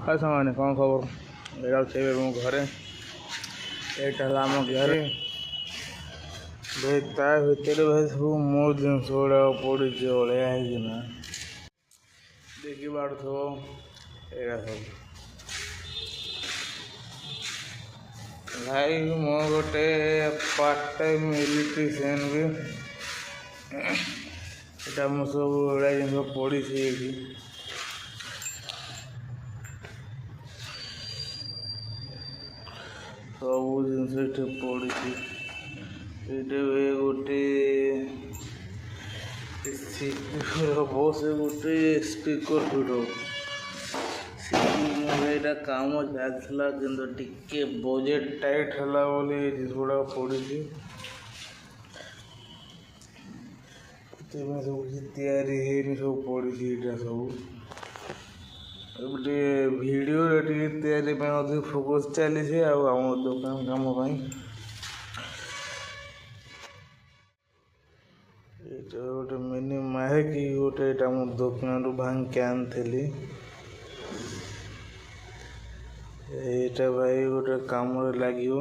हाय सामान्य कौन खबर एटा छे मो घरे एटा आम घर भाई ता भितर भाई सब मो जिनस गुड़ा पड़ी अलिया होना देखी पार्थो एटा सब भाई मो गोटे पार्ट टाइम इलेक्ट्रिशियन भी एटा मो सब एड़ा जिन पड़ी सब जिन पड़ी गोटे हम से गोटे स्पीकर फिट यहाँ कम चलता कि बजेट टाइट है बोली जिस गुड़ा पड़ी सब तैयारी सब पड़ी सब गोटे वीडियो तैयारी अधिक फोकस चली आम दुकान कम गोटे मिनी महक गोटे दुकान भांग के आनी यहाँ भाई गोटे कम लगे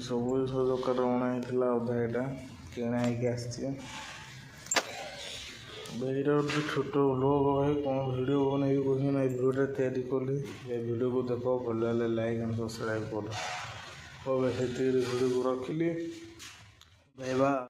सब दुकान अणाई अधा यहाँ किणा आसी भाई गोटे छोट ब्लॉग भाई कौन वीडियो बन कहीं ना वीडियो तैयारी कली वीडियो को देख भल लाइक एंड सब्सक्राइब कर वीडियो को रखिली भाई बा।